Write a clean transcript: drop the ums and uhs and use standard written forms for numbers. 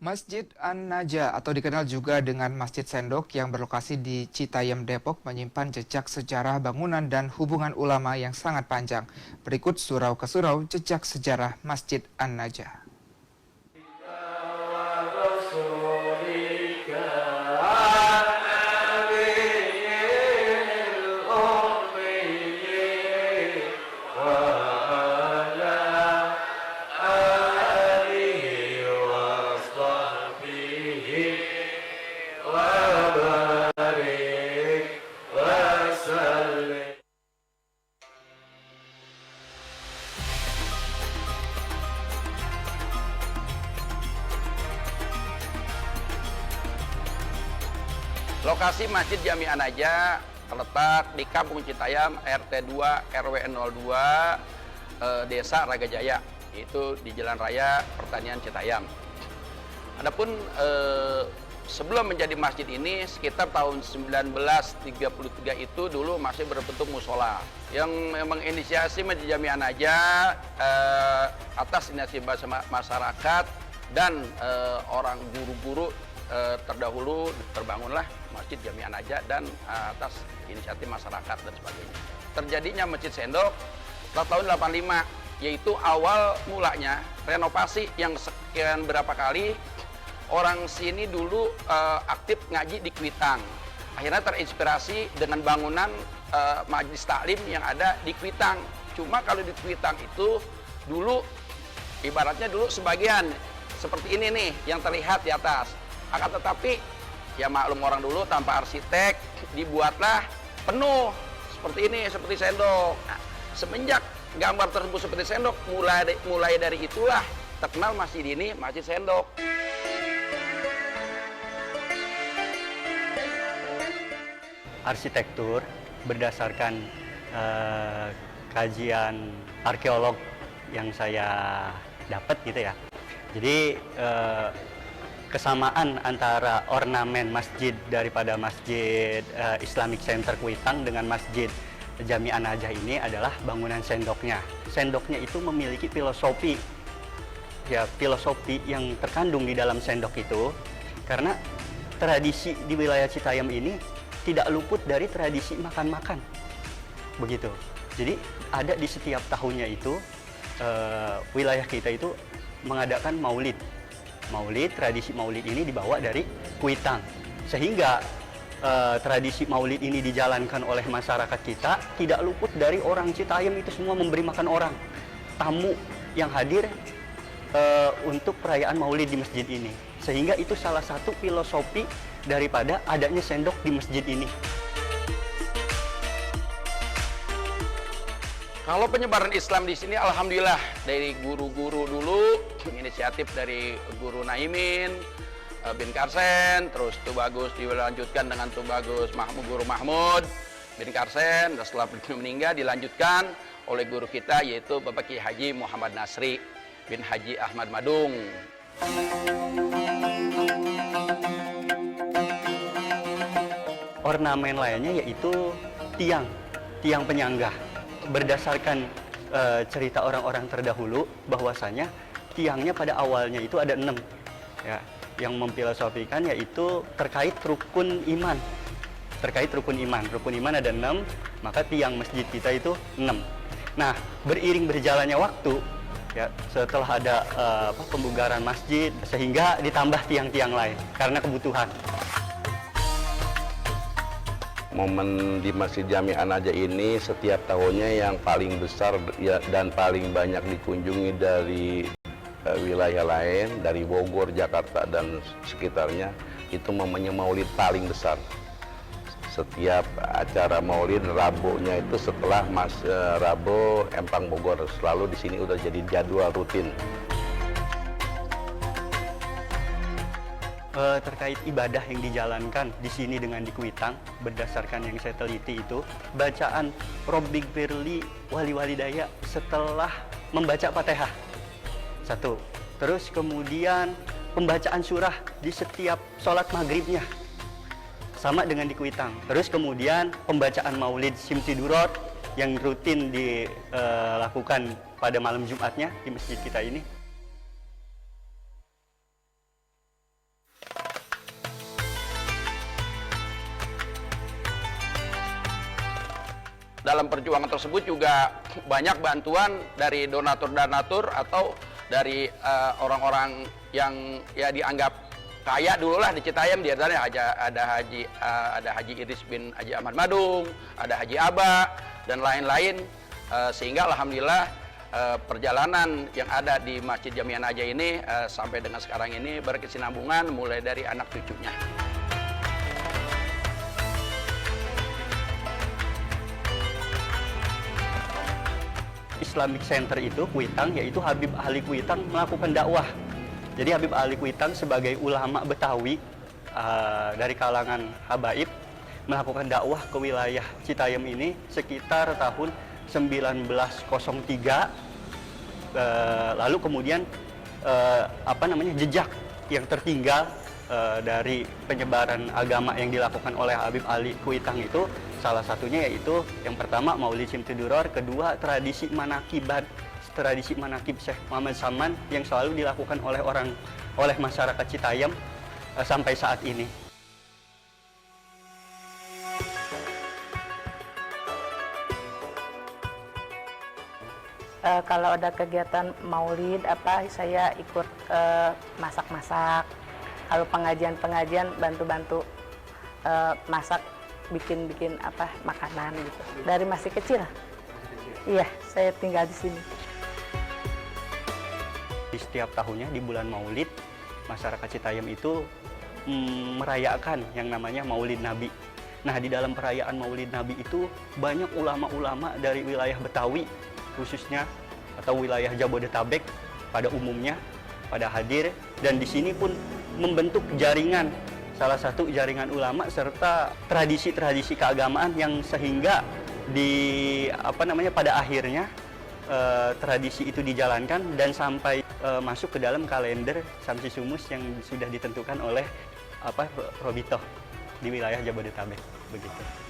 Masjid An-Najah atau dikenal juga dengan Masjid Sendok yang berlokasi di Citayam, Depok menyimpan jejak sejarah bangunan dan hubungan ulama yang sangat panjang. Berikut surau ke surau jejak sejarah Masjid An-Najah. Lokasi Masjid Jami An-Najah terletak di Kampung Citayam, RT 2 RW 02, Desa Ragajaya, yaitu di Jalan Raya Pertanian Citayam. Adapun sebelum menjadi masjid ini sekitar tahun 1933 itu dulu masih berbentuk musola. Yang memang inisiasi Masjid Jami An-Najah atas inisiasi masyarakat dan orang guru-guru terdahulu terbangunlah Masjid Jami An-Najah dan atas inisiatif masyarakat dan sebagainya. Terjadinya Masjid Sendok pada tahun 85, yaitu awal mulanya renovasi yang sekian berapa kali orang sini dulu aktif ngaji di Kuitang. Akhirnya terinspirasi dengan bangunan Majelis Taklim yang ada di Kuitang. Cuma kalau di Kuitang itu dulu ibaratnya dulu sebagian seperti ini nih yang terlihat di atas. Akan tetapi ya maklum orang dulu tanpa arsitek dibuatlah penuh seperti ini, seperti sendok. Nah, semenjak gambar tersebut seperti sendok, mulai dari itulah terkenal masjid ini Masjid Sendok. Arsitektur berdasarkan kajian arkeolog yang saya dapat gitu ya. Jadi kesamaan antara ornamen masjid daripada Masjid Islamic Center Kuitang dengan Masjid Jami An-Najah ini adalah bangunan sendoknya. Sendoknya itu memiliki filosofi yang terkandung di dalam sendok itu, karena tradisi di wilayah Citayam ini tidak luput dari tradisi makan-makan. Begitu. Jadi ada di setiap tahunnya itu wilayah kita itu mengadakan maulid. Tradisi maulid ini dibawa dari Kuitang, sehingga tradisi maulid ini dijalankan oleh masyarakat kita tidak luput dari orang Citayam itu semua memberi makan orang, tamu yang hadir untuk perayaan maulid di masjid ini, sehingga itu salah satu filosofi daripada adanya sendok di masjid ini. Kalau penyebaran Islam di sini alhamdulillah dari guru-guru dulu, inisiatif dari Guru Naimin bin Karsen, terus Tubagus dilanjutkan dengan Tubagus Guru Mahmud bin Karsen, dan setelah beliau meninggal dilanjutkan oleh guru kita yaitu Bapak Kiai Haji Muhammad Nasri bin Haji Ahmad Madung. Ornamen lainnya yaitu tiang penyanggah. Berdasarkan cerita orang-orang terdahulu bahwasanya tiangnya pada awalnya itu ada 6 ya, yang memfilosofikan yaitu terkait rukun iman. Rukun iman ada 6, maka tiang masjid kita itu 6. Nah, beriring berjalannya waktu ya, setelah ada pembugaran masjid sehingga ditambah tiang-tiang lain karena kebutuhan. Momen di Masjid Jami An-Najah ini setiap tahunnya yang paling besar dan paling banyak dikunjungi dari wilayah lain, dari Bogor, Jakarta, dan sekitarnya, itu momennya maulid paling besar. Setiap acara maulid Rabunya itu setelah Rabu Empang Bogor, selalu di sini udah jadi jadwal rutin. Terkait ibadah yang dijalankan di sini dengan di Kuitang, berdasarkan yang saya teliti itu, bacaan Robbik Firli Wali Walidaya setelah membaca Fatihah. 1. Terus kemudian pembacaan surah di setiap sholat maghribnya, sama dengan di Kuitang. Terus kemudian pembacaan Maulid Simtidurot yang rutin dilakukan pada malam Jumatnya di masjid kita ini. dalam perjuangan tersebut juga banyak bantuan dari donatur-donatur atau dari orang-orang yang ya dianggap kaya dulu lah di Citayam. Di antaranya ada Haji Iris bin Haji Ahmad Madung, ada Haji Aba dan lain-lain, sehingga alhamdulillah perjalanan yang ada di Masjid Jami An-Najah ini sampai dengan sekarang ini berkesinambungan mulai dari anak cucunya. Islamic Center itu Kuitang, yaitu Habib Ali Kuitang melakukan dakwah. Jadi Habib Ali Kuitang sebagai ulama Betawi dari kalangan habaib melakukan dakwah ke wilayah Citayam ini sekitar tahun 1903. Lalu kemudian jejak yang tertinggal dari penyebaran agama yang dilakukan oleh Habib Ali Kuitang itu salah satunya yaitu yang pertama Maulid Syimtuduror, kedua tradisi manakib Syekh Muhammad Saman yang selalu dilakukan oleh masyarakat Citayam sampai saat ini. Kalau ada kegiatan maulid saya ikut masak-masak. Kalau pengajian bantu-bantu masak, bikin makanan gitu. Dari masih kecil. Iya, saya tinggal di sini. Di setiap tahunnya di bulan Maulid, masyarakat Citayam itu merayakan yang namanya Maulid Nabi. Nah, di dalam perayaan Maulid Nabi itu banyak ulama-ulama dari wilayah Betawi khususnya atau wilayah Jabodetabek pada umumnya pada hadir, dan di sini pun membentuk jaringan, salah satu jaringan ulama serta tradisi-tradisi keagamaan yang sehingga pada akhirnya tradisi itu dijalankan dan sampai masuk ke dalam kalender Samsi Sumus yang sudah ditentukan oleh Probitoh di wilayah Jabodetabek begitu.